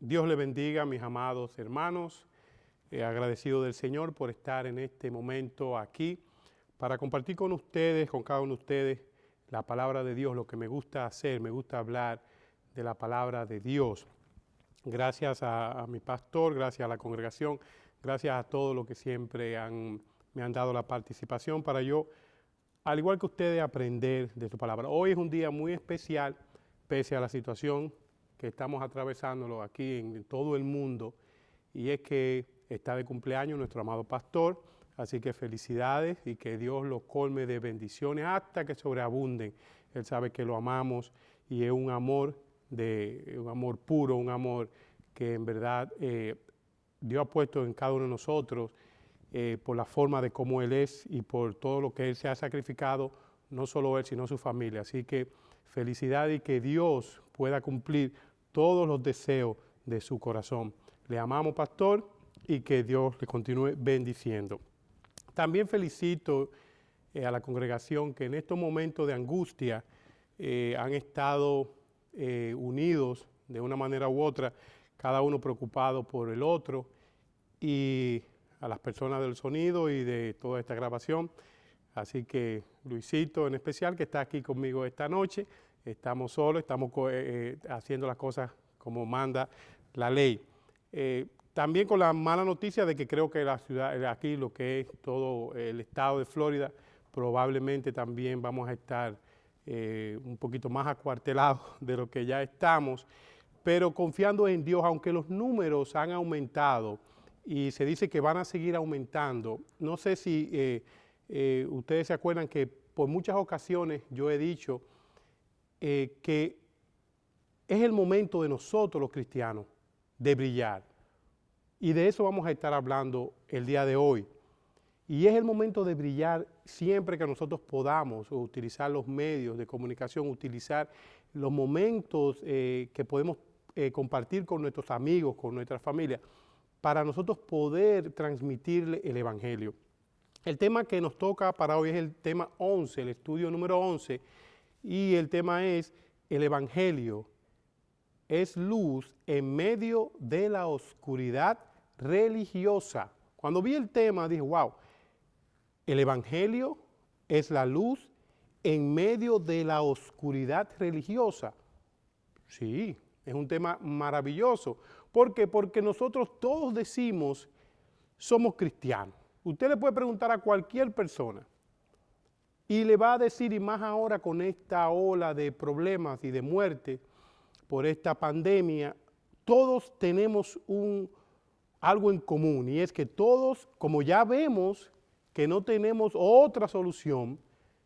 Dios le bendiga, mis amados hermanos. Agradecido del Señor por estar en este momento aquí para compartir con ustedes, con cada uno de ustedes, la palabra de Dios, lo que me gusta hacer, me gusta hablar de la palabra de Dios. Gracias a mi pastor, gracias a la congregación, gracias a todos los que siempre me han dado la participación para yo, al igual que ustedes, aprender de su palabra. Hoy es un día muy especial, pese a la situación que estamos atravesándolo aquí en todo el mundo, y es que está de cumpleaños nuestro amado pastor, así que felicidades y que Dios lo colme de bendiciones hasta que sobreabunden. Él sabe que lo amamos y es un amor puro, un amor que en verdad Dios ha puesto en cada uno de nosotros por la forma de cómo Él es y por todo lo que Él se ha sacrificado, no solo Él, sino su familia. Así que felicidades y que Dios pueda cumplir todos los deseos de su corazón. Le amamos, pastor, y que Dios le continúe bendiciendo. También felicito a la congregación que en estos momentos de angustia han estado unidos de una manera u otra, cada uno preocupado por el otro, y a las personas del sonido y de toda esta grabación. Así que Luisito en especial, que está aquí conmigo esta noche, estamos solos, estamos haciendo las cosas como manda la ley. También con la mala noticia de que creo que la ciudad, aquí lo que es todo el estado de Florida, probablemente también vamos a estar un poquito más acuartelados de lo que ya estamos, pero confiando en Dios, aunque los números han aumentado y se dice que van a seguir aumentando. No sé si ustedes se acuerdan que por muchas ocasiones yo he dicho que es el momento de nosotros los cristianos de brillar. Y de eso vamos a estar hablando el día de hoy. Y es el momento de brillar siempre que nosotros podamos utilizar los medios de comunicación, utilizar los momentos que podemos compartir con nuestros amigos, con nuestra familia, para nosotros poder transmitirle el Evangelio. El tema que nos toca para hoy es el tema 11, el estudio número 11, y el tema es el Evangelio es luz en medio de la oscuridad religiosa. Cuando vi el tema dije, wow, el Evangelio es la luz en medio de la oscuridad religiosa. Sí, es un tema maravilloso. ¿Por qué? Porque nosotros todos decimos somos cristianos. Usted le puede preguntar a cualquier persona y le va a decir, y más ahora con esta ola de problemas y de muerte por esta pandemia, todos tenemos algo en común, y es que todos, como ya vemos que no tenemos otra solución,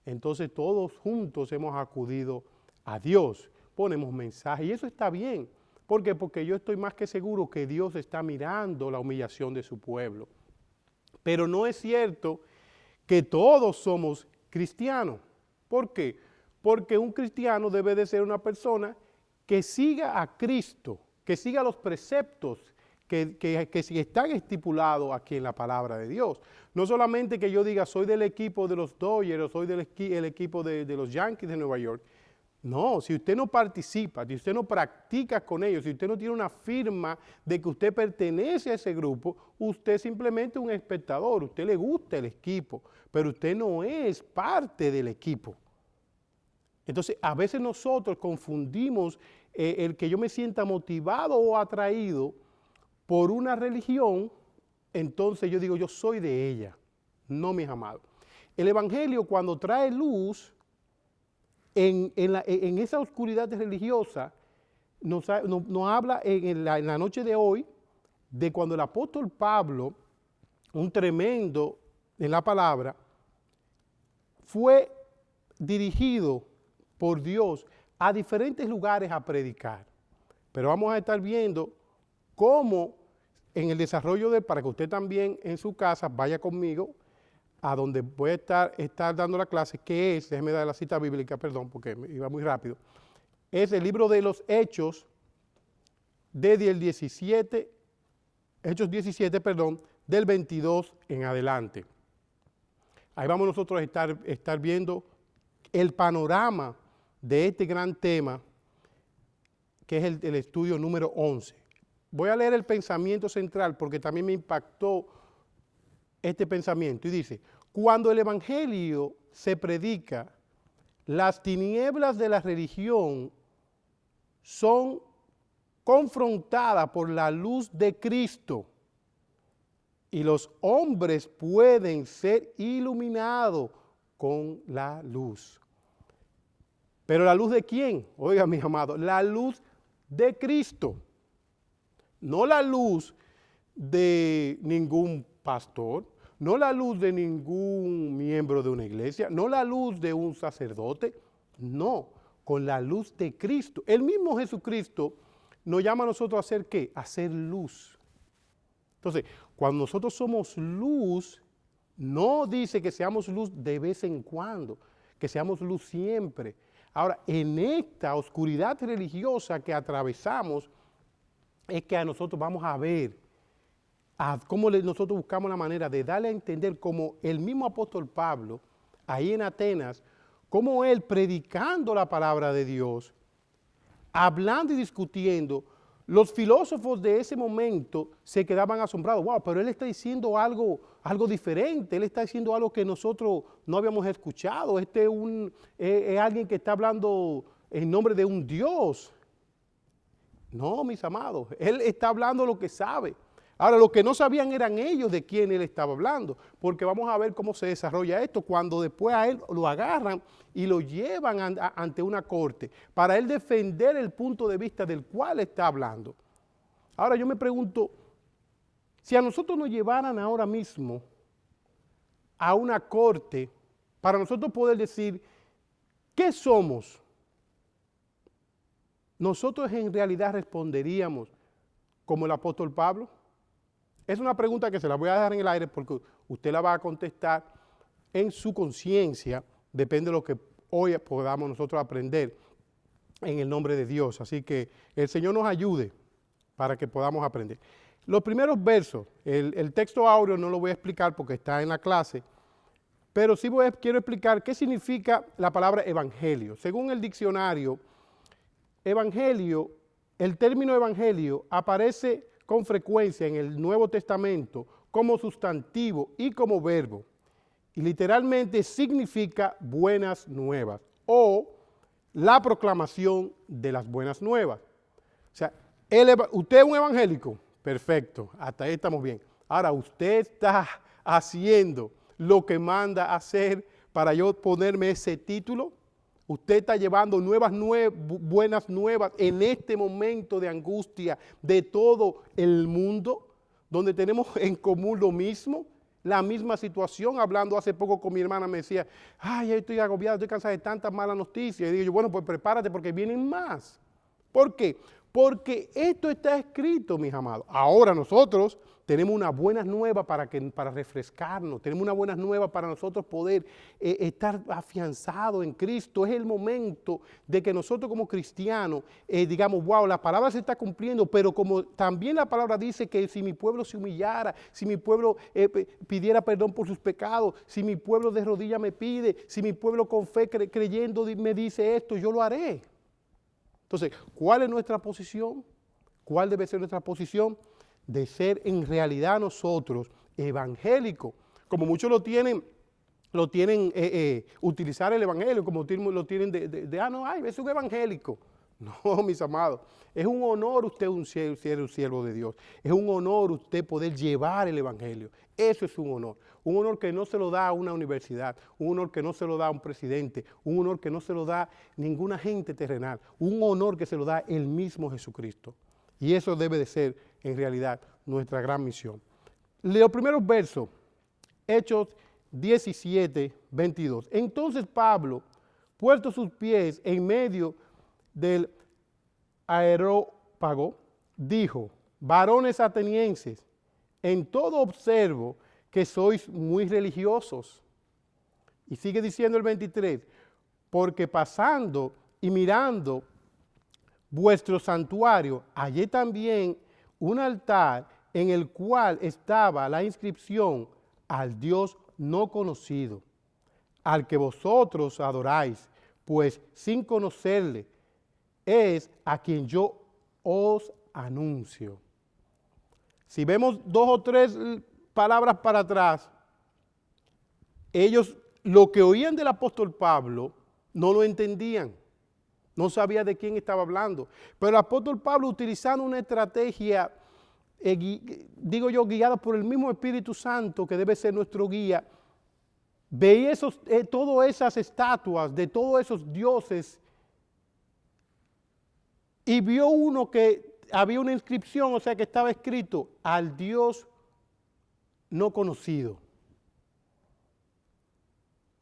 entonces todos juntos hemos acudido a Dios, ponemos mensajes, y eso está bien. ¿Por qué? Porque yo estoy más que seguro que Dios está mirando la humillación de su pueblo. Pero no es cierto que todos somos cristianos. ¿Por qué? Porque un cristiano debe de ser una persona que siga a Cristo, que siga los preceptos que están estipulados aquí en la palabra de Dios. No solamente que yo diga soy del equipo de los Dodgers o soy del equipo de los Yankees de Nueva York. No, si usted no participa, si usted no practica con ellos, si usted no tiene una firma de que usted pertenece a ese grupo, usted simplemente es un espectador, usted le gusta el equipo, pero usted no es parte del equipo. Entonces, a veces nosotros confundimos el que yo me sienta motivado o atraído por una religión, entonces yo digo, yo soy de ella. No, mis amados. El Evangelio, cuando trae luz en esa oscuridad religiosa, nos habla en la noche de hoy de cuando el apóstol Pablo, un tremendo en la palabra, fue dirigido por Dios a diferentes lugares a predicar. Pero vamos a estar viendo cómo en el desarrollo para que usted también en su casa vaya conmigo a donde voy a estar dando la clase, que es, déjeme dar la cita bíblica, perdón, porque me iba muy rápido, es el libro de los Hechos, del 17, Hechos 17, perdón, del 22 en adelante. Ahí vamos nosotros a estar viendo el panorama de este gran tema, que es el estudio número 11. voy a leer el pensamiento central porque también me impactó este pensamiento. Y dice, cuando el evangelio se predica, las tinieblas de la religión son confrontadas por la luz de Cristo y los hombres pueden ser iluminados con la luz. ¿Pero la luz de quién? Oiga, mis amados, la luz de Cristo. No la luz de ningún pastor, no la luz de ningún miembro de una iglesia, no la luz de un sacerdote, no, con la luz de Cristo. El mismo Jesucristo nos llama a nosotros a hacer ¿qué? A hacer luz. Entonces, cuando nosotros somos luz, no dice que seamos luz de vez en cuando, que seamos luz siempre. Ahora, en esta oscuridad religiosa que atravesamos, es que a nosotros vamos a ver cómo nosotros buscamos la manera de darle a entender, como el mismo apóstol Pablo, ahí en Atenas, cómo él predicando la palabra de Dios, hablando y discutiendo, los filósofos de ese momento se quedaban asombrados. Wow, pero él está diciendo algo diferente, él está diciendo algo que nosotros no habíamos escuchado. Este es alguien que está hablando en nombre de un Dios. No, mis amados, él está hablando lo que sabe. Ahora, lo que no sabían eran ellos de quién él estaba hablando, porque vamos a ver cómo se desarrolla esto cuando después a él lo agarran y lo llevan ante una corte para él defender el punto de vista del cual está hablando. Ahora yo me pregunto, si a nosotros nos llevaran ahora mismo a una corte para nosotros poder decir, ¿qué somos? Nosotros en realidad responderíamos como el apóstol Pablo. Es una pregunta que se la voy a dejar en el aire porque usted la va a contestar en su conciencia, depende de lo que hoy podamos nosotros aprender en el nombre de Dios. Así que el Señor nos ayude para que podamos aprender. Los primeros versos, el texto áureo no lo voy a explicar porque está en la clase, pero sí quiero explicar qué significa la palabra evangelio. Según el diccionario, evangelio, el término evangelio aparece con frecuencia en el Nuevo Testamento como sustantivo y como verbo. Y literalmente significa buenas nuevas o la proclamación de las buenas nuevas. O sea, usted es un evangélico, perfecto, hasta ahí estamos bien. Ahora, usted está haciendo lo que manda hacer para yo ponerme ese título. Usted está llevando buenas nuevas en este momento de angustia de todo el mundo, donde tenemos en común lo mismo, la misma situación. Hablando hace poco con mi hermana, me decía, ay, ya estoy agobiado, estoy cansada de tantas malas noticias. Y digo yo, bueno, pues prepárate porque vienen más. ¿Por qué? Porque esto está escrito, mis amados. Ahora nosotros tenemos una buena nueva para refrescarnos, tenemos una buena nueva para nosotros poder estar afianzados en Cristo. Es el momento de que nosotros como cristianos digamos, wow, la palabra se está cumpliendo, pero como también la palabra dice que si mi pueblo se humillara, si mi pueblo pidiera perdón por sus pecados, si mi pueblo de rodillas me pide, si mi pueblo con fe creyendo me dice esto, yo lo haré. Entonces, ¿cuál es nuestra posición? ¿Cuál debe ser nuestra posición? De ser en realidad nosotros evangélicos, como muchos lo tienen utilizar el evangelio, como lo tienen es un evangélico. No, mis amados, es un honor usted un siervo de Dios, es un honor usted poder llevar el evangelio, eso es un honor que no se lo da a una universidad, un honor que no se lo da a un presidente, un honor que no se lo da ninguna gente terrenal, un honor que se lo da el mismo Jesucristo. Y eso debe de ser en realidad nuestra gran misión. Los primeros versos, Hechos 17, 22. Entonces Pablo, puesto sus pies en medio del Areópago, dijo, varones atenienses, en todo observo que sois muy religiosos. Y sigue diciendo el 23, porque pasando y mirando vuestro santuario, hallé también un altar en el cual estaba la inscripción al Dios no conocido, al que vosotros adoráis, pues sin conocerle, es a quien yo os anuncio. Si vemos 2 o 3 palabras para atrás, ellos lo que oían del apóstol Pablo no lo entendían, no sabía de quién estaba hablando. Pero el apóstol Pablo, utilizando una estrategia, digo yo, guiada por el mismo Espíritu Santo, que debe ser nuestro guía, veía todas esas estatuas de todos esos dioses y vio uno que había una inscripción, o sea que estaba escrito, al Dios no conocido.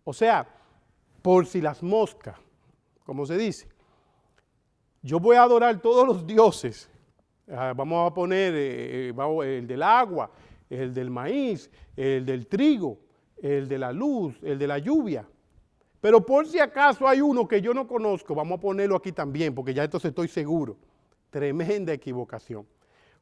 O sea, por si las moscas, como se dice. Yo voy a adorar todos los dioses. Vamos a poner el del agua, el del maíz, el del trigo, el de la luz, el de la lluvia. Pero por si acaso hay uno que yo no conozco, vamos a ponerlo aquí también, porque ya entonces estoy seguro. Tremenda equivocación.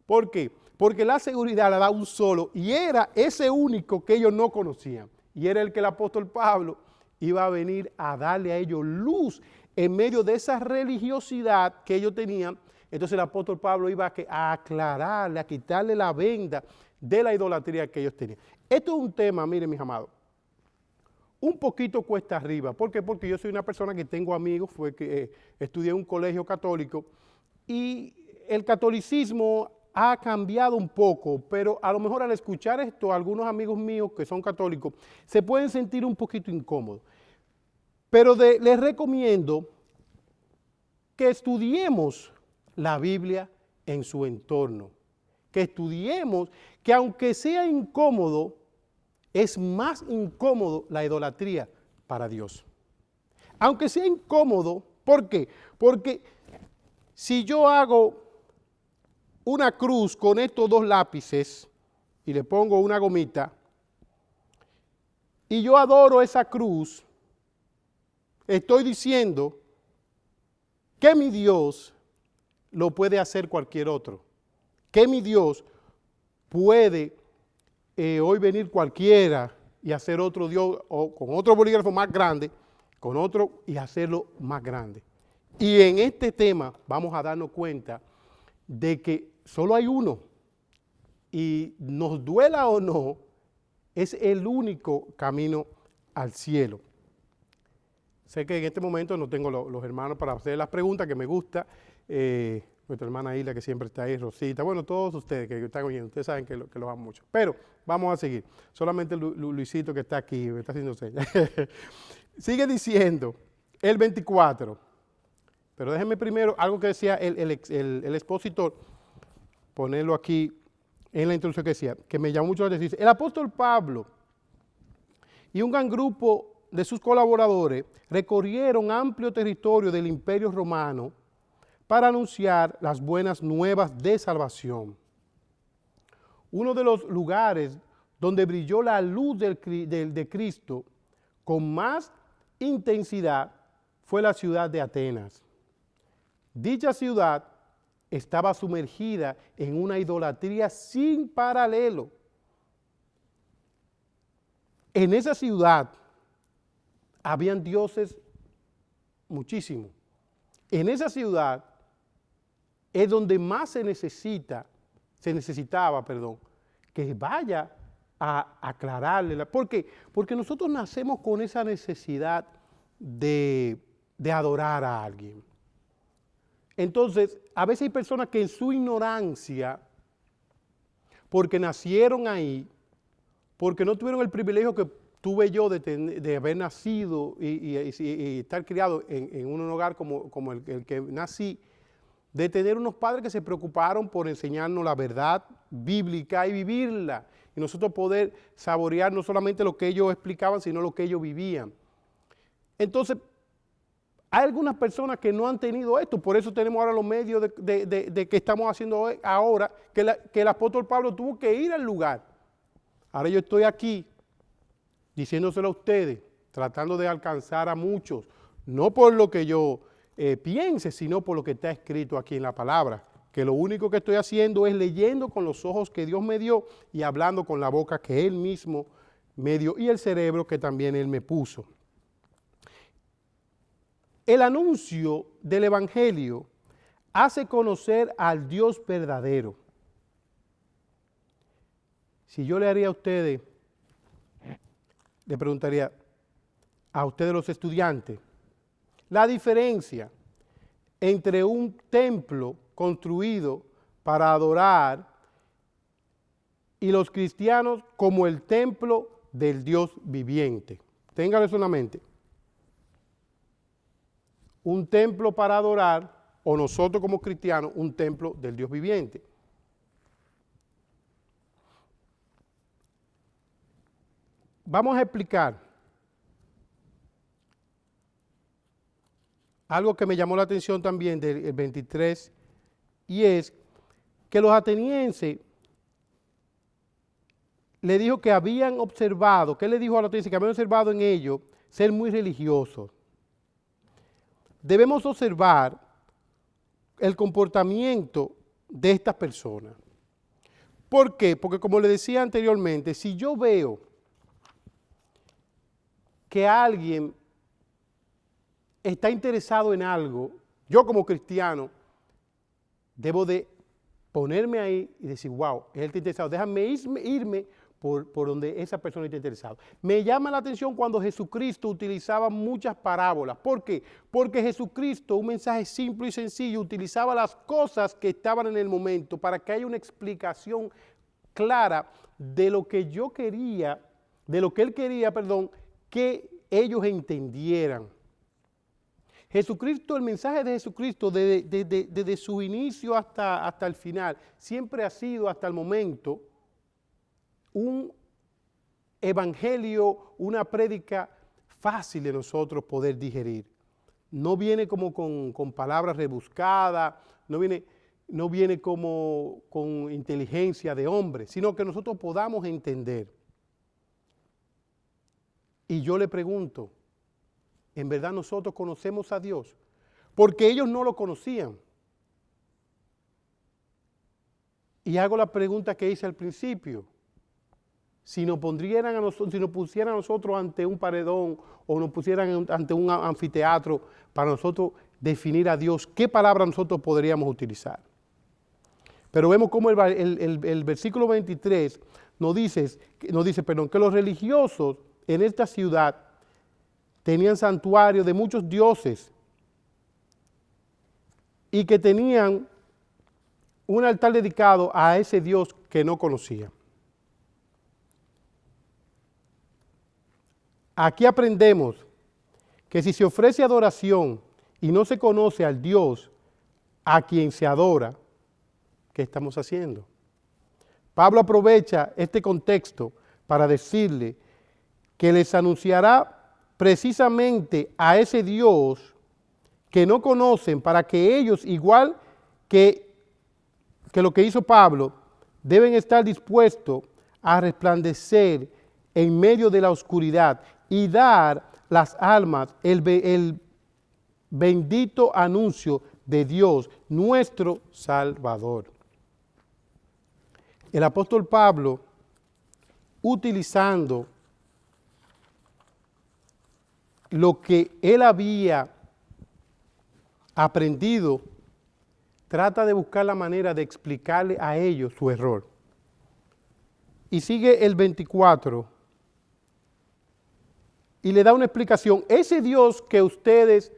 ¿Por qué? Porque la seguridad la da un solo, y era ese único que ellos no conocían. Y era el que el apóstol Pablo iba a venir a darle a ellos luz en medio de esa religiosidad que ellos tenían. Entonces el apóstol Pablo iba a aclararle, a quitarle la venda de la idolatría que ellos tenían. Esto es un tema, miren mis amados, un poquito cuesta arriba. ¿Por qué? Porque yo soy una persona que tengo amigos, estudié en un colegio católico y el catolicismo ha cambiado un poco, pero a lo mejor al escuchar esto, algunos amigos míos que son católicos se pueden sentir un poquito incómodos. Pero les recomiendo que estudiemos la Biblia en su entorno, que estudiemos que aunque sea incómodo, es más incómodo la idolatría para Dios. Aunque sea incómodo, ¿por qué? Porque si yo hago una cruz con estos 2 lápices y le pongo una gomita y yo adoro esa cruz, estoy diciendo que mi Dios lo puede hacer cualquier otro, que mi Dios puede hoy venir cualquiera y hacer otro Dios o con otro bolígrafo más grande, con otro y hacerlo más grande. Y en este tema vamos a darnos cuenta de que solo hay uno y nos duela o no, es el único camino al cielo. Sé que en este momento no tengo los hermanos para hacer las preguntas que me gusta. Nuestra hermana Isla que siempre está ahí, Rosita, bueno, todos ustedes que están oyendo, ustedes saben que los amo mucho. Pero vamos a seguir. Solamente Luisito que está aquí, me está haciendo señas. Sigue diciendo el 24. Pero déjenme primero algo que decía el expositor, ponerlo aquí en la introducción que decía, que me llamó mucho la atención. El apóstol Pablo y un gran grupo de sus colaboradores recorrieron amplio territorio del Imperio Romano para anunciar las buenas nuevas de salvación. Uno de los lugares donde brilló la luz de Cristo con más intensidad fue la ciudad de Atenas. Dicha ciudad estaba sumergida en una idolatría sin paralelo. En esa ciudad habían dioses muchísimos. En esa ciudad es donde más se necesitaba, que vaya a aclararle. ¿Por qué? Porque nosotros nacemos con esa necesidad de adorar a alguien. Entonces, a veces hay personas que en su ignorancia, porque nacieron ahí, porque no tuvieron el privilegio que tuve yo de haber nacido y estar criado en un hogar como el que nací, de tener unos padres que se preocuparon por enseñarnos la verdad bíblica y vivirla, y nosotros poder saborear no solamente lo que ellos explicaban, sino lo que ellos vivían. Entonces, hay algunas personas que no han tenido esto, por eso tenemos ahora los medios de que estamos haciendo ahora, que el apóstol Pablo tuvo que ir al lugar. Ahora yo estoy aquí diciéndoselo a ustedes, tratando de alcanzar a muchos, no por lo que yo piense, sino por lo que está escrito aquí en la palabra, que lo único que estoy haciendo es leyendo con los ojos que Dios me dio y hablando con la boca que Él mismo me dio y el cerebro que también Él me puso. El anuncio del Evangelio hace conocer al Dios verdadero. Si yo le haría a ustedes, le preguntaría a ustedes los estudiantes, la diferencia entre un templo construido para adorar y los cristianos como el templo del Dios viviente. Ténganlo eso en la mente. Un templo para adorar, o nosotros como cristianos, un templo del Dios viviente. Vamos a explicar algo que me llamó la atención también del 23, y es que los atenienses le dijo que habían observado, ¿qué le dijo a los atenienses? Que habían observado en ellos ser muy religiosos. Debemos observar el comportamiento de estas personas. ¿Por qué? Porque como le decía anteriormente, si yo veo que alguien está interesado en algo, yo como cristiano debo de ponerme ahí y decir, wow, él está interesado, déjame irme por donde esa persona está interesada. Me llama la atención cuando Jesucristo utilizaba muchas parábolas. ¿Por qué? Porque Jesucristo, un mensaje simple y sencillo, utilizaba las cosas que estaban en el momento para que haya una explicación clara de lo que yo quería, de lo que él quería, que ellos entendieran. Jesucristo, el mensaje de Jesucristo desde su inicio hasta el final, siempre ha sido hasta el momento un evangelio, una prédica fácil de nosotros poder digerir. No viene como con palabras rebuscadas, no viene como con inteligencia de hombre, sino que nosotros podamos entender. Y yo le pregunto, ¿en verdad nosotros conocemos a Dios? Porque ellos no lo conocían. Y hago la pregunta que hice al principio. Si nos pusieran a nosotros ante un paredón o nos pusieran ante un anfiteatro para nosotros definir a Dios, ¿qué palabra nosotros podríamos utilizar? Pero vemos cómo el versículo 23 nos dice, que los religiosos en esta ciudad tenían santuarios de muchos dioses y que tenían un altar dedicado a ese Dios que no conocían. Aquí aprendemos que si se ofrece adoración y no se conoce al Dios a quien se adora, ¿qué estamos haciendo? Pablo aprovecha este contexto para decirle que les anunciará precisamente a ese Dios que no conocen, para que ellos, igual que lo que hizo Pablo, deben estar dispuestos a resplandecer en medio de la oscuridad y dar las almas el bendito anuncio de Dios, nuestro Salvador. El apóstol Pablo, utilizando lo que él había aprendido, trata de buscar la manera de explicarle a ellos su error. Y sigue el 24 y le da una explicación. Ese Dios que ustedes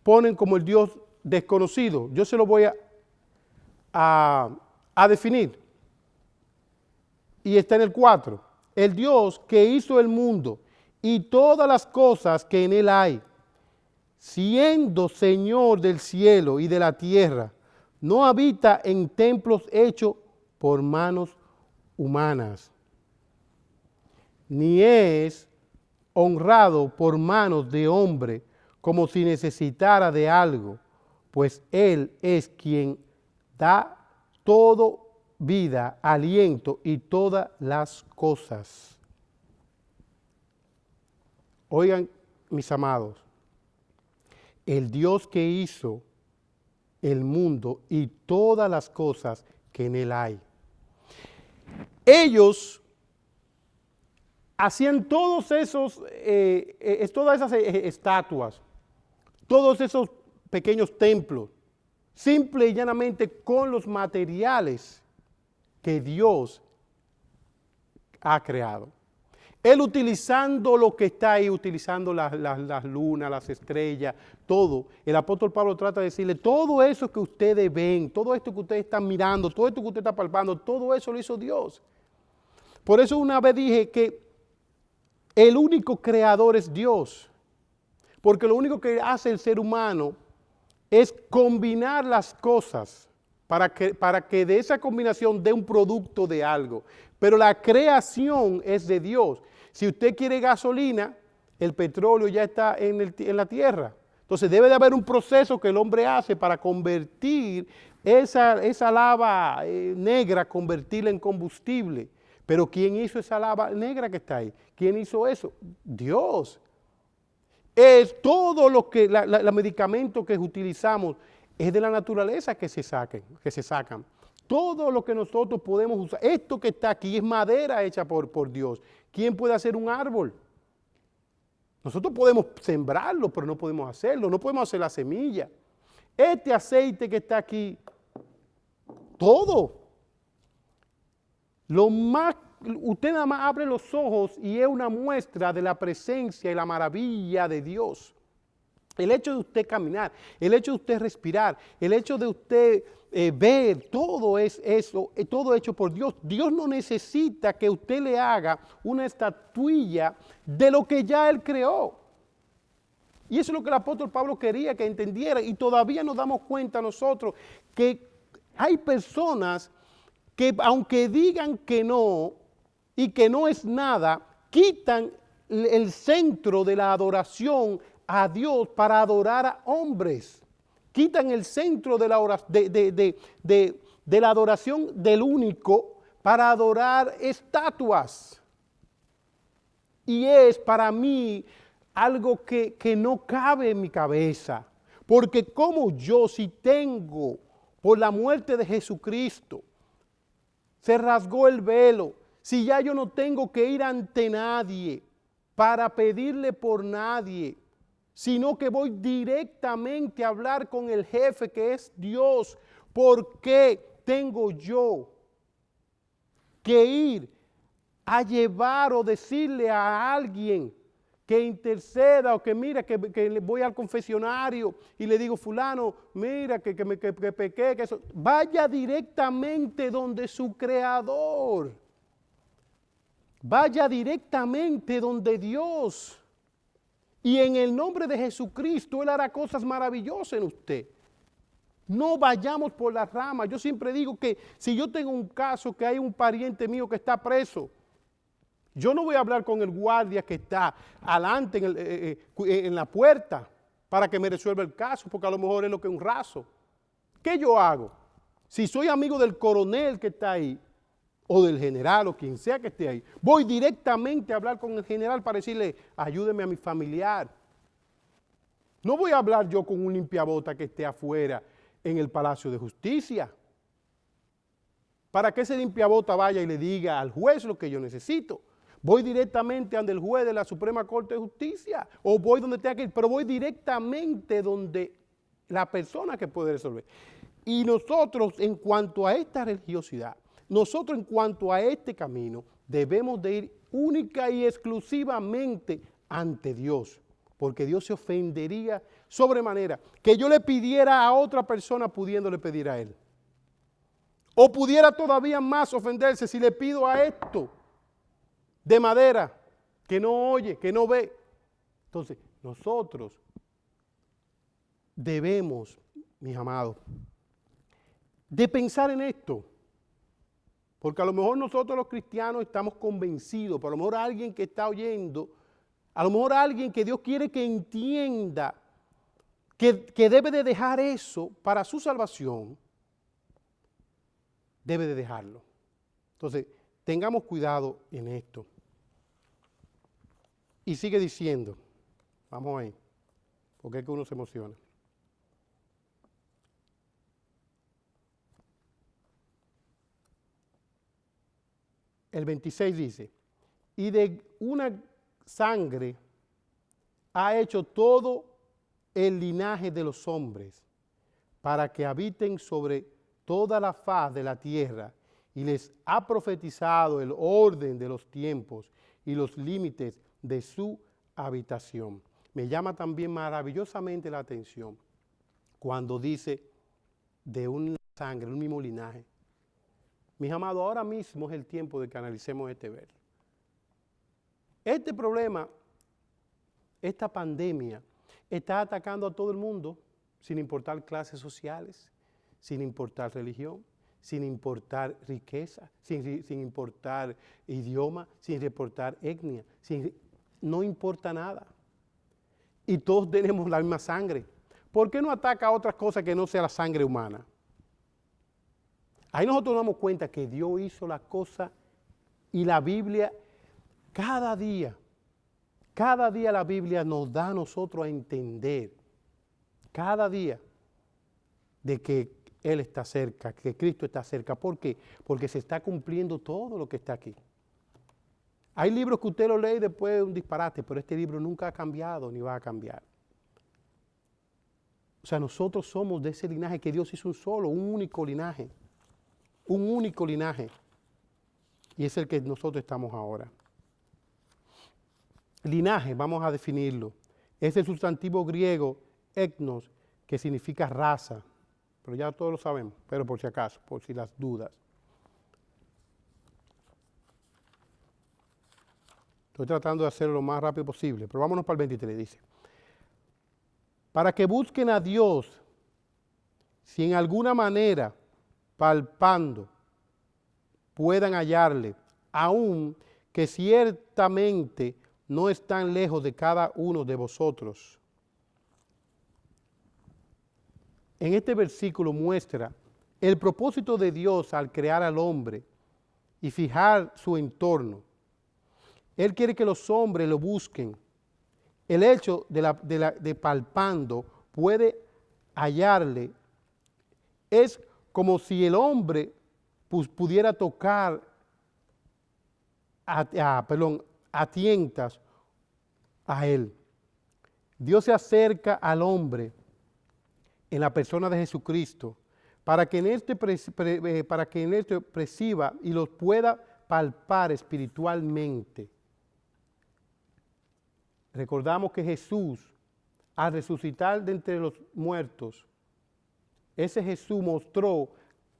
ponen como el Dios desconocido, yo se lo voy a definir. Y está en el 4. El Dios que hizo el mundo y todas las cosas que en él hay, siendo Señor del cielo y de la tierra, no habita en templos hechos por manos humanas, ni es honrado por manos de hombre como si necesitara de algo, pues Él es quien da todo vida, aliento y todas las cosas. Oigan, mis amados, el Dios que hizo el mundo y todas las cosas que en él hay. Ellos hacían todas esas estatuas, todos esos pequeños templos, simple y llanamente con los materiales que Dios ha creado. Él utilizando lo que está ahí, utilizando las lunas, las estrellas, todo. El apóstol Pablo trata de decirle, todo eso que ustedes ven, todo esto que ustedes están mirando, todo esto que usted está palpando, todo eso lo hizo Dios. Por eso una vez dije que el único creador es Dios. Porque lo único que hace el ser humano es combinar las cosas para que de esa combinación dé un producto de algo. Pero la creación es de Dios. Si usted quiere gasolina, el petróleo ya está en la tierra. Entonces debe de haber un proceso que el hombre hace para convertir esa lava negra, convertirla en combustible. Pero ¿quién hizo esa lava negra que está ahí? ¿Quién hizo eso? Dios. Es todo lo que, los medicamentos que utilizamos es de la naturaleza que se sacan. Todo lo que nosotros podemos usar, esto que está aquí es madera hecha por Dios. ¿Quién puede hacer un árbol? Nosotros podemos sembrarlo, pero no podemos hacerlo, no podemos hacer la semilla. Este aceite que está aquí, todo. Usted nada más abre los ojos y es una muestra de la presencia y la maravilla de Dios. El hecho de usted caminar, el hecho de usted respirar, el hecho de usted ver, todo es eso, todo hecho por Dios. Dios no necesita que usted le haga una estatuilla de lo que ya Él creó. Y eso es lo que el apóstol Pablo quería que entendiera, y todavía nos damos cuenta nosotros que hay personas que aunque digan que no y que no es nada, quitan el centro de la adoración a Dios para adorar a hombres. Quitan el centro de la adoración del único para adorar estatuas. Y es para mí algo que no cabe en mi cabeza. Porque como yo, si tengo por la muerte de Jesucristo, se rasgó el velo, si ya yo no tengo que ir ante nadie para pedirle por nadie, sino que voy directamente a hablar con el jefe que es Dios, ¿por qué tengo yo que ir a llevar o decirle a alguien que interceda o que mira, que voy al confesionario y le digo, fulano, mira, que pequé, que eso? Vaya directamente donde su creador. Vaya directamente donde Dios. Y en el nombre de Jesucristo Él hará cosas maravillosas en usted. No vayamos por las ramas. Yo siempre digo que si yo tengo un caso que hay un pariente mío que está preso, yo no voy a hablar con el guardia que está adelante en la puerta para que me resuelva el caso, porque a lo mejor es lo que es un raso. ¿Qué yo hago? Si soy amigo del coronel que está ahí, o del general, o quien sea que esté ahí, voy directamente a hablar con el general para decirle, ayúdeme a mi familiar. No voy a hablar yo con un limpiabota que esté afuera en el Palacio de Justicia, para que ese limpiabota vaya y le diga al juez lo que yo necesito. Voy directamente ante el juez de la Suprema Corte de Justicia, o voy donde tenga que ir, pero voy directamente donde la persona que puede resolver. Y nosotros, en cuanto a esta religiosidad, nosotros en cuanto a este camino, debemos de ir única y exclusivamente ante Dios, porque Dios se ofendería sobremanera que yo le pidiera a otra persona pudiéndole pedir a Él. O pudiera todavía más ofenderse si le pido a esto de madera, que no oye, que no ve. Entonces, nosotros debemos, mis amados, de pensar en esto. Porque a lo mejor nosotros los cristianos estamos convencidos, pero a lo mejor alguien que está oyendo, a lo mejor alguien que Dios quiere que entienda que debe de dejar eso para su salvación, debe de dejarlo. Entonces, tengamos cuidado en esto. Y sigue diciendo, vamos ahí, porque es que uno se emociona. El 26 dice, y de una sangre ha hecho todo el linaje de los hombres, para que habiten sobre toda la faz de la tierra, y les ha profetizado el orden de los tiempos y los límites de su habitación. Me llama también maravillosamente la atención cuando dice de una sangre, un mismo linaje. Mis amados, ahora mismo es el tiempo de que analicemos este verso. Este problema, esta pandemia, está atacando a todo el mundo sin importar clases sociales, sin importar religión, sin importar riqueza, sin importar idioma, sin importar etnia, no importa nada. Y todos tenemos la misma sangre. ¿Por qué no ataca a otras cosas que no sea la sangre humana? Ahí nosotros nos damos cuenta que Dios hizo las cosas y la Biblia, cada día la Biblia nos da a nosotros a entender, cada día, de que Él está cerca, que Cristo está cerca. ¿Por qué? Porque se está cumpliendo todo lo que está aquí. Hay libros que usted lo lee y después es un disparate, pero este libro nunca ha cambiado ni va a cambiar. O sea, nosotros somos de ese linaje que Dios hizo un solo, un único linaje. Un único linaje. Y es el que nosotros estamos ahora. Linaje, vamos a definirlo. Es el sustantivo griego etnos, que significa raza. Pero ya todos lo sabemos, pero por si acaso, por si las dudas. Estoy tratando de hacerlo lo más rápido posible, pero vámonos para el 23, dice. Para que busquen a Dios, si en alguna manera, palpando, puedan hallarle, aun que ciertamente no están lejos de cada uno de vosotros. En este versículo muestra el propósito de Dios al crear al hombre y fijar su entorno. Él quiere que los hombres lo busquen. El hecho de palpando puede hallarle. Es como si el hombre pudiera tocar a tientas a él. Dios se acerca al hombre en la persona de Jesucristo para que en este perciba y los pueda palpar espiritualmente. Recordamos que Jesús, al resucitar de entre los muertos, ese Jesús mostró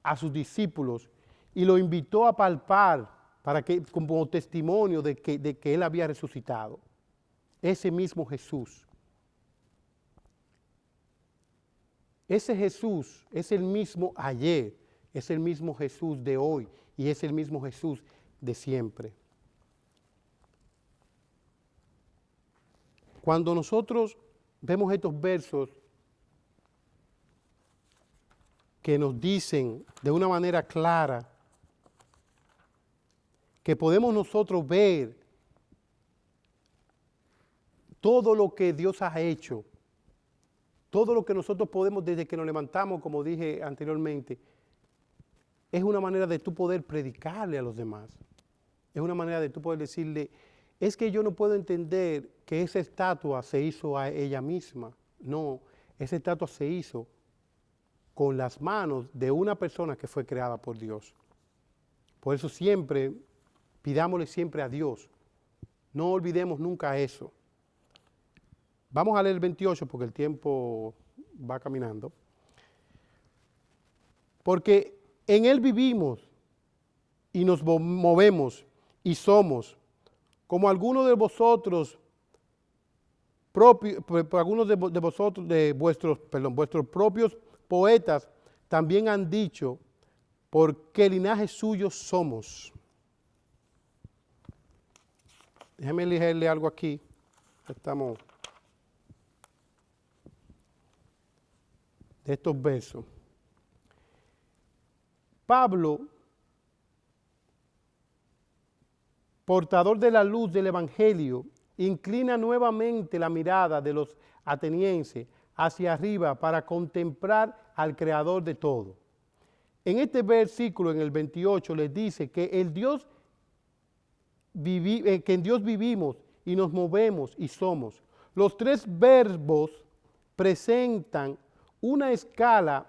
a sus discípulos y lo invitó a palpar como testimonio de que Él había resucitado. Ese mismo Jesús. Ese Jesús es el mismo ayer, es el mismo Jesús de hoy y es el mismo Jesús de siempre. Cuando nosotros vemos estos versos que nos dicen de una manera clara que podemos nosotros ver todo lo que Dios ha hecho, todo lo que nosotros podemos desde que nos levantamos, como dije anteriormente, es una manera de tú poder predicarle a los demás. Es una manera de tú poder decirle, es que yo no puedo entender que esa estatua se hizo a ella misma. No, esa estatua se hizo con las manos de una persona que fue creada por Dios. Por eso siempre, pidámosle siempre a Dios. No olvidemos nunca eso. Vamos a leer el 28 porque el tiempo va caminando. Porque en Él vivimos y nos movemos y somos, como algunos de vosotros, vuestros propios poetas también han dicho, por qué linaje suyo somos. Déjame leerle algo aquí. Estamos de estos versos. Pablo, portador de la luz del Evangelio, inclina nuevamente la mirada de los atenienses hacia arriba para contemplar al Creador de todo. En este versículo, en el 28, les dice que en Dios vivimos y nos movemos y somos. Los tres verbos presentan una escala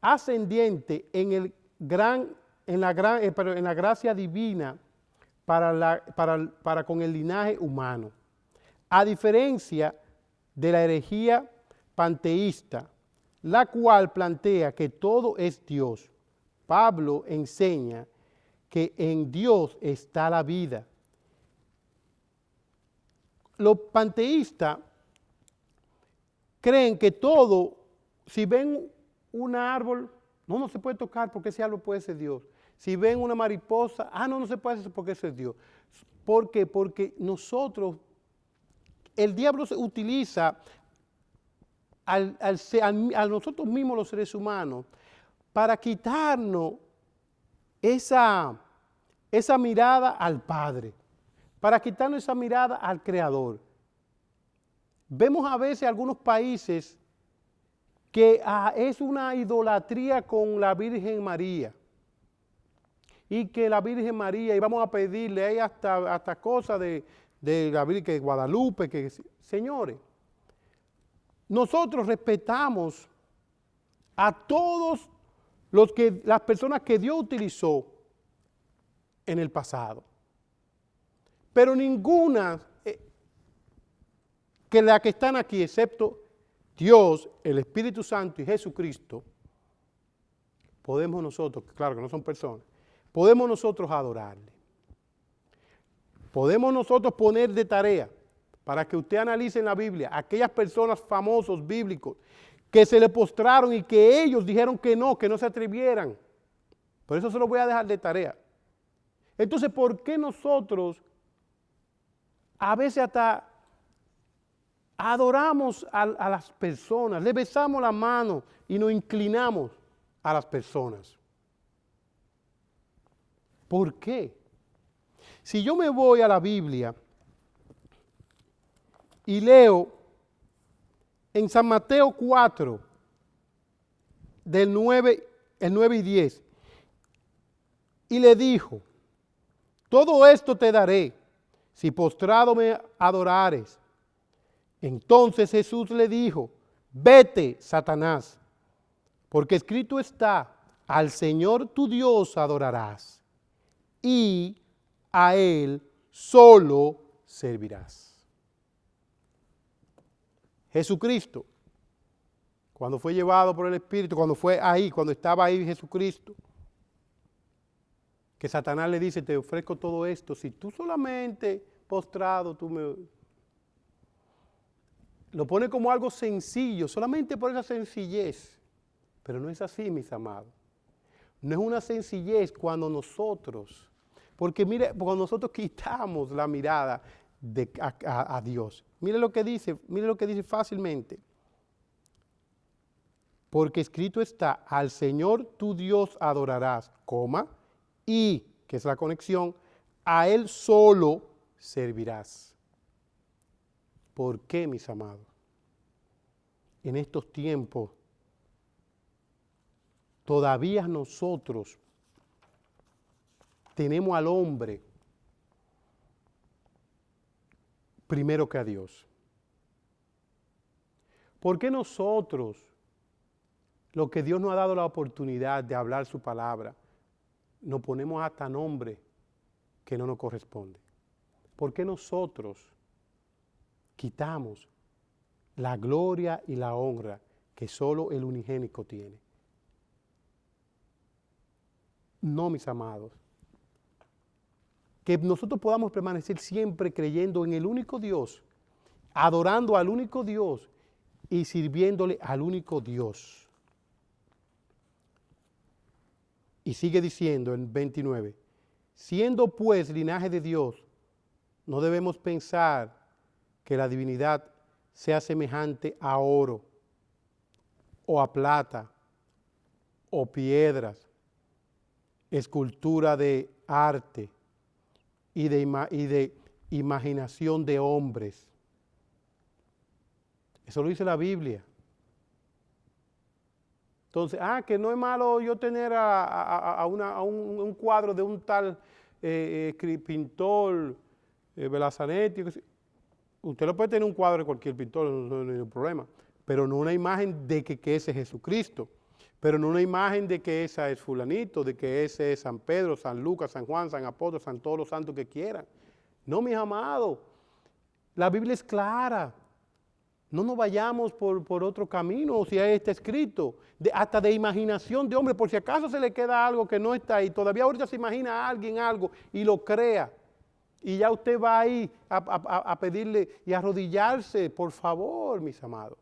ascendiente en el gran pero en la gracia divina para con el linaje humano. A diferencia de la herejía panteísta, la cual plantea que todo es Dios. Pablo enseña que en Dios está la vida. Los panteístas creen que todo, si ven un árbol, no se puede tocar porque ese árbol puede ser Dios. Si ven una mariposa, no se puede hacer porque eso es Dios. ¿Por qué? Porque el diablo se utiliza a nosotros mismos los seres humanos para quitarnos esa mirada al Padre, para quitarnos esa mirada al Creador. Vemos a veces algunos países que es una idolatría con la Virgen María. Y que la Virgen María, y vamos a pedirle, hay hasta cosas de la Virgen de Guadalupe, señores, nosotros respetamos a todos las personas que Dios utilizó en el pasado. Pero ninguna que la que están aquí, excepto Dios, el Espíritu Santo y Jesucristo, podemos nosotros, claro que no son personas, podemos nosotros adorarle. Podemos nosotros poner de tarea para que usted analice en la Biblia aquellas personas famosos bíblicos que se le postraron y que ellos dijeron que no se atrevieran. Por eso se lo voy a dejar de tarea. Entonces, ¿por qué nosotros a veces hasta adoramos a las personas, le besamos la mano y nos inclinamos a las personas? ¿Por qué? Si yo me voy a la Biblia y leo en San Mateo 4, el 9 y 10, y le dijo, todo esto te daré, si postrado me adorares. Entonces Jesús le dijo, vete, Satanás, porque escrito está, al Señor tu Dios adorarás, y a Él solo servirás. Jesucristo, cuando fue llevado por el Espíritu, cuando estaba ahí Jesucristo, que Satanás le dice, te ofrezco todo esto, si tú solamente postrado, lo pone como algo sencillo, solamente por esa sencillez, pero no es así, mis amados. No es una sencillez cuando nosotros, porque mire, cuando nosotros quitamos la mirada a Dios. Mire lo que dice fácilmente. Porque escrito está, al Señor tu Dios adorarás, y, que es la conexión, a Él solo servirás. ¿Por qué, mis amados? En estos tiempos, todavía nosotros tenemos al hombre primero que a Dios. ¿Por qué nosotros, lo que Dios nos ha dado la oportunidad de hablar su palabra, nos ponemos hasta nombre que no nos corresponde? ¿Por qué nosotros quitamos la gloria y la honra que solo el unigénico tiene? No, mis amados. Que nosotros podamos permanecer siempre creyendo en el único Dios, adorando al único Dios y sirviéndole al único Dios. Y sigue diciendo en 29, siendo pues linaje de Dios, no debemos pensar que la divinidad sea semejante a oro, o a plata, o piedras, escultura de arte y de imaginación de hombres. Eso lo dice la Biblia. Entonces, que no es malo yo tener un cuadro de un tal pintor, Belazanetti. Usted lo puede tener un cuadro de cualquier pintor, no hay ningún problema, pero no una imagen de que ese es Jesucristo. pero no una imagen de que esa es fulanito, de que ese es San Pedro, San Lucas, San Juan, San Apóstol, San todos los santos que quieran. No, mis amados, la Biblia es clara. No nos vayamos por otro camino, si ahí está escrito, hasta de imaginación de hombre, por si acaso se le queda algo que no está ahí, todavía ahorita se imagina a alguien algo y lo crea, y ya usted va ahí a pedirle y a arrodillarse, por favor, mis amados.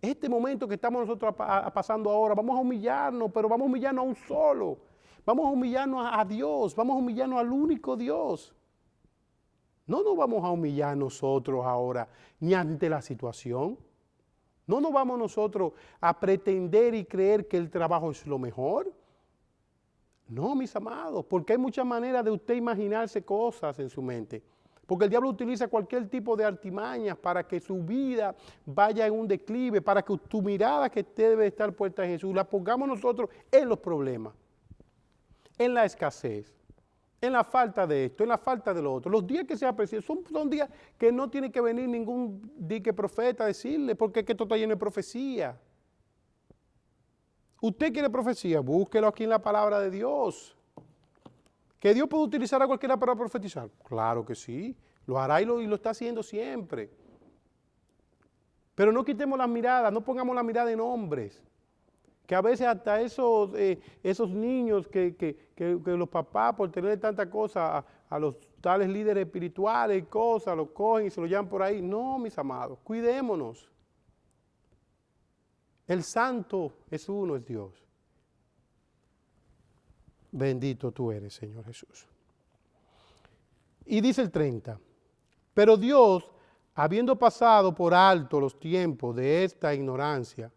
Este momento que estamos nosotros pasando ahora, vamos a humillarnos, pero vamos a humillarnos a un solo, vamos a humillarnos a Dios, vamos a humillarnos al único Dios. No nos vamos a humillar nosotros ahora ni ante la situación. No nos vamos nosotros a pretender y creer que el trabajo es lo mejor. No, mis amados, porque hay muchas maneras de usted imaginarse cosas en su mente. Porque el diablo utiliza cualquier tipo de artimañas para que su vida vaya en un declive, para que tu mirada que usted debe estar puesta en Jesús, la pongamos nosotros en los problemas, en la escasez, en la falta de esto, en la falta de lo otro. Los días que se aprecian son días que no tiene que venir ningún dique profeta a decirle, porque es que esto está lleno de profecía. Usted quiere profecía, búsquelo aquí en la palabra de Dios. ¿Que Dios puede utilizar a cualquiera para profetizar? Claro que sí, lo hará y lo está haciendo siempre. Pero no quitemos las miradas, no pongamos la mirada en hombres. Que a veces hasta esos niños que los papás, por tener tanta cosa, a los tales líderes espirituales y cosas, los cogen y se los llevan por ahí. No, mis amados, cuidémonos. El santo es uno, es Dios. Bendito tú eres, Señor Jesús. Y dice el 30, pero Dios, habiendo pasado por alto los tiempos de esta ignorancia,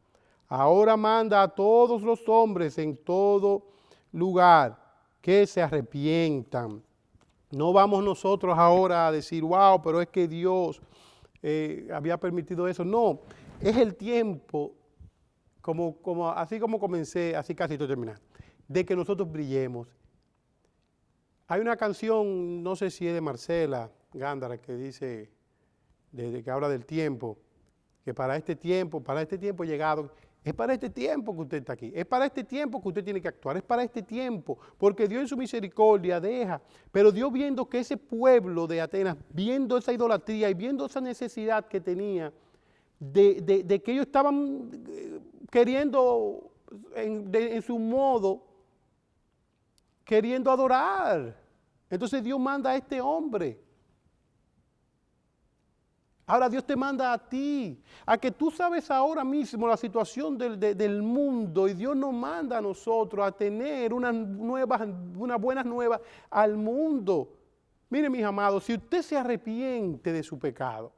ahora manda a todos los hombres en todo lugar que se arrepientan. No vamos nosotros ahora a decir, wow, pero es que Dios había permitido eso. No, es el tiempo, así como comencé, así casi estoy terminando, de que nosotros brillemos. Hay una canción, no sé si es de Marcela Gándara, que dice, que habla del tiempo, que para este tiempo llegado. Es para este tiempo que usted está aquí, es para este tiempo que usted tiene que actuar, es para este tiempo, porque Dios en su misericordia deja, pero Dios viendo que ese pueblo de Atenas, viendo esa idolatría y viendo esa necesidad que tenía, de que ellos estaban queriendo, en su modo, queriendo adorar, entonces Dios manda a este hombre. Ahora Dios te manda a ti, a que tú sabes ahora mismo la situación del mundo, y Dios nos manda a nosotros a tener unas buenas nuevas al mundo. Mire, mis amados, si usted se arrepiente de su pecado,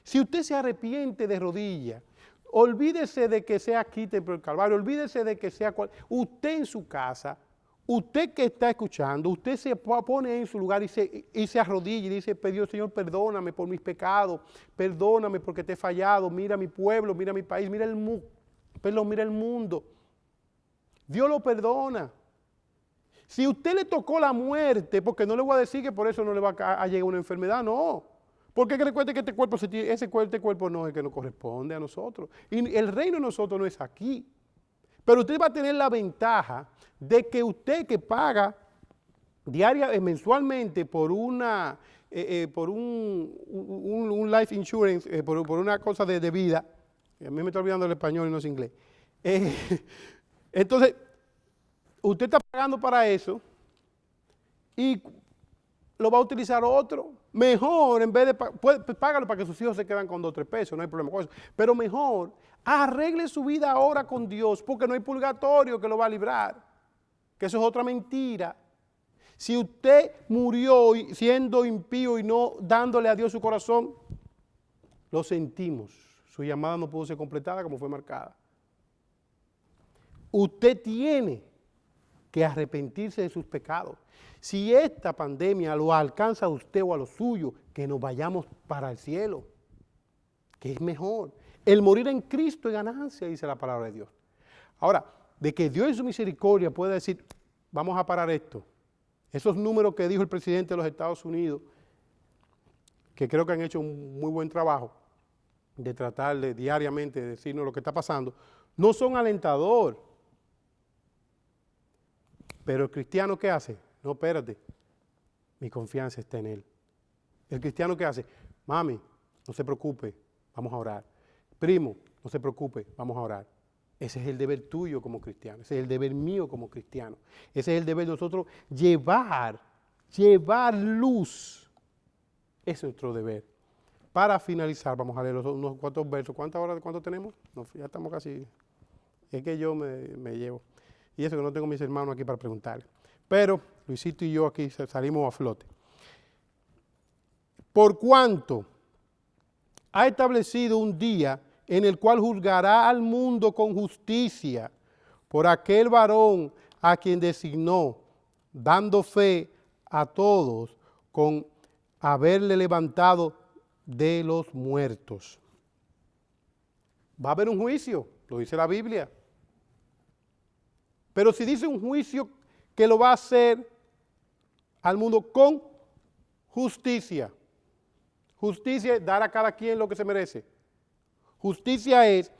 si usted se arrepiente de rodillas, olvídese de que sea aquí por el Calvario, olvídese de que sea usted en su casa, usted que está escuchando, usted se pone en su lugar y se arrodilla y dice, Dios, Señor, perdóname por mis pecados, perdóname porque te he fallado, mira mi pueblo, mira mi país, mira el mundo. Dios lo perdona. Si usted le tocó la muerte, porque no le voy a decir que por eso no le va a llegar una enfermedad, no. Porque recuerde que este cuerpo no es el que nos corresponde a nosotros. Y el reino de nosotros no es aquí. Pero usted va a tener la ventaja de que usted que paga mensualmente por un life insurance, por una cosa de vida, a mí me está olvidando el español y no es inglés. Entonces, usted está pagando para eso y lo va a utilizar otro. Mejor, en vez de págalo para que sus hijos se quedan con 2 o 3 pesos, no hay problema con eso. Pero mejor, arregle su vida ahora con Dios, porque no hay purgatorio que lo va a librar. Que eso es otra mentira. Si usted murió siendo impío y no dándole a Dios su corazón, lo sentimos. Su llamada no pudo ser completada como fue marcada. Usted tiene que arrepentirse de sus pecados. Si esta pandemia lo alcanza a usted o a los suyos, que nos vayamos para el cielo, que es mejor. El morir en Cristo es ganancia, dice la palabra de Dios. Ahora, de que Dios en su misericordia puede decir, vamos a parar esto. Esos números que dijo el presidente de los Estados Unidos, que creo que han hecho un muy buen trabajo de tratar de diariamente decirnos lo que está pasando, no son alentador. Pero el cristiano, ¿qué hace? No, espérate, mi confianza está en Él. El cristiano, ¿qué hace? Mami, no se preocupe, vamos a orar. Primo, no se preocupe, vamos a orar. Ese es el deber tuyo como cristiano, ese es el deber mío como cristiano. Ese es el deber de nosotros, llevar luz. Ese es nuestro deber. Para finalizar, vamos a leer unos cuantos versos. ¿Cuánto tenemos? No, ya estamos casi. Es que yo me llevo. Y eso que no tengo mis hermanos aquí para preguntarle. Pero Luisito y yo aquí salimos a flote. Por cuanto ha establecido un día en el cual juzgará al mundo con justicia por aquel varón a quien designó, dando fe a todos con haberle levantado de los muertos. Va a haber un juicio, lo dice la Biblia. Pero si dice un juicio que lo va a hacer al mundo con justicia. Justicia es dar a cada quien lo que se merece. Justicia es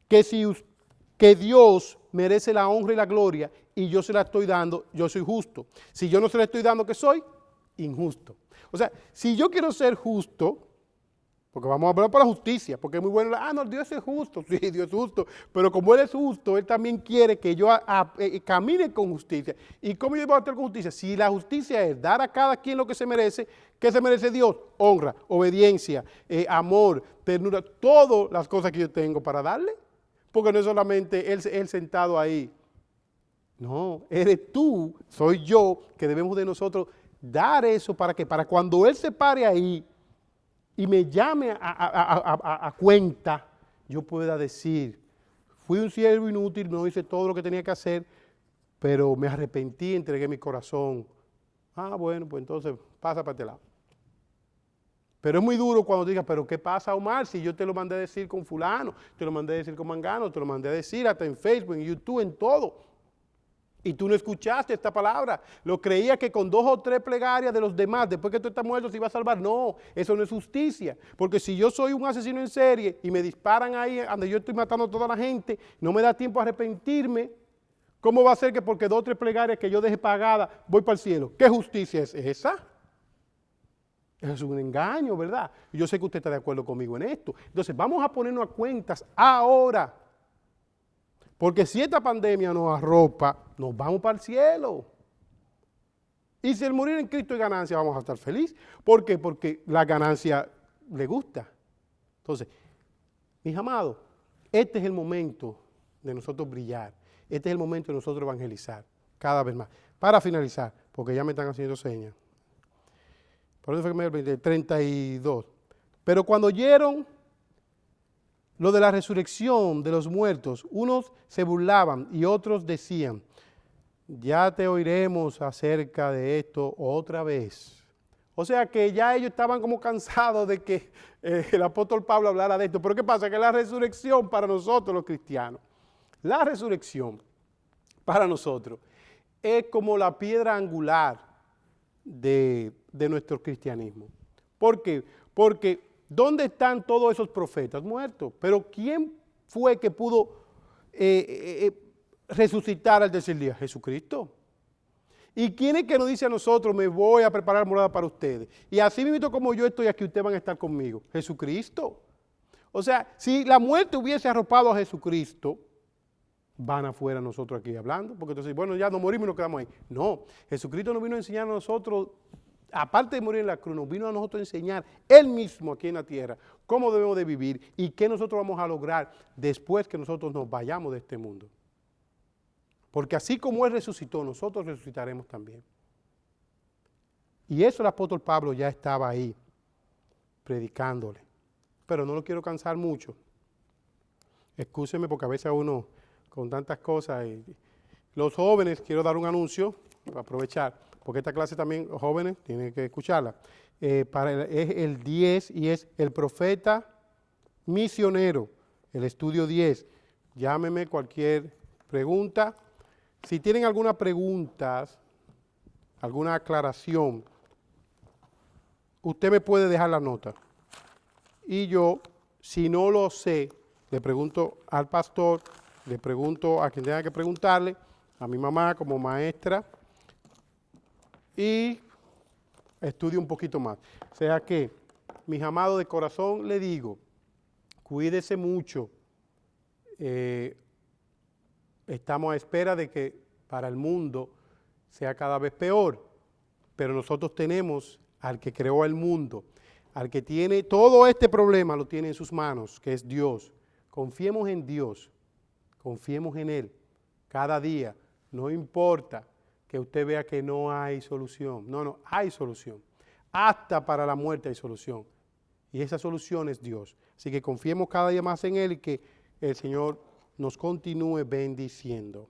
que Dios merece la honra y la gloria y yo se la estoy dando, yo soy justo. Si yo no se la estoy dando, ¿qué soy? Injusto. O sea, si yo quiero ser justo, porque vamos a hablar por la justicia, porque es muy bueno, no, Dios es justo, sí, Dios es justo, pero como Él es justo, Él también quiere que yo camine con justicia. ¿Y cómo yo voy a estar con justicia? Si la justicia es dar a cada quien lo que se merece, ¿qué se merece Dios? Honra, obediencia, amor, ternura, todas las cosas que yo tengo para darle, porque no es solamente Él sentado ahí. No, eres tú, soy yo, que debemos de nosotros dar eso para que, para cuando Él se pare ahí, y me llame a cuenta, yo pueda decir, fui un siervo inútil, no hice todo lo que tenía que hacer, pero me arrepentí, entregué mi corazón. Bueno, pues entonces pasa para este lado. Pero es muy duro cuando digas, pero ¿qué pasa, Omar? Si yo te lo mandé a decir con fulano, te lo mandé a decir con mangano, te lo mandé a decir hasta en Facebook, en YouTube, en todo. Y tú no escuchaste esta palabra. Lo creías que con 2 o 3 plegarias de los demás, después que tú estás muerto, se iba a salvar. No, eso no es justicia. Porque si yo soy un asesino en serie y me disparan ahí donde yo estoy matando a toda la gente, no me da tiempo a arrepentirme, ¿cómo va a ser que porque 2 o 3 plegarias que yo deje pagadas voy para el cielo? ¿Qué justicia es esa? Eso es un engaño, ¿verdad? Y yo sé que usted está de acuerdo conmigo en esto. Entonces, vamos a ponernos a cuentas ahora. Porque si esta pandemia nos arropa, nos vamos para el cielo. Y si el morir en Cristo es ganancia, vamos a estar felices. ¿Por qué? Porque la ganancia le gusta. Entonces, mis amados, este es el momento de nosotros brillar. Este es el momento de nosotros evangelizar cada vez más. Para finalizar, porque ya me están haciendo señas. Por eso fue que me dio el 32. Pero cuando oyeron lo de la resurrección de los muertos, unos se burlaban y otros decían, ya te oiremos acerca de esto otra vez. O sea que ya ellos estaban como cansados de que el apóstol Pablo hablara de esto. Pero ¿qué pasa? Que la resurrección para nosotros los cristianos, la resurrección para nosotros es como la piedra angular de nuestro cristianismo. ¿Por qué? Porque ¿dónde están todos esos profetas muertos? Pero ¿quién fue que pudo resucitar al tercer día? Jesucristo. ¿Y quién es que nos dice a nosotros, me voy a preparar morada para ustedes? Y así mismo como yo estoy aquí, ustedes van a estar conmigo. Jesucristo. O sea, si la muerte hubiese arropado a Jesucristo, van afuera nosotros aquí hablando, porque entonces, bueno, ya nos morimos y nos quedamos ahí. No, Jesucristo nos vino a enseñar a nosotros, aparte de morir en la cruz, nos vino a nosotros a enseñar Él mismo aquí en la tierra cómo debemos de vivir y qué nosotros vamos a lograr después que nosotros nos vayamos de este mundo. Porque así como Él resucitó, nosotros resucitaremos también. Y eso el apóstol Pablo ya estaba ahí, predicándole. Pero no lo quiero cansar mucho. Excúseme porque a veces a uno con tantas cosas. Los jóvenes, quiero dar un anuncio, para aprovechar, porque esta clase también, jóvenes, tienen que escucharla. Es el 10 y es el profeta misionero, el estudio 10. Llámeme cualquier pregunta. Si tienen alguna pregunta, alguna aclaración, usted me puede dejar la nota. Y yo, si no lo sé, le pregunto al pastor Le pregunto a quien tenga que preguntarle, a mi mamá como maestra, y estudio un poquito más. O sea que, mis amados, de corazón le digo, cuídese mucho. Estamos a espera de que para el mundo sea cada vez peor, pero nosotros tenemos al que creó el mundo, al que tiene todo este problema, lo tiene en sus manos, que es Dios. Confiemos en Dios, confiemos en Él cada día. No importa que usted vea que no hay solución. No, hay solución. Hasta para la muerte hay solución. Y esa solución es Dios. Así que confiemos cada día más en Él y que el Señor nos continúe bendiciendo.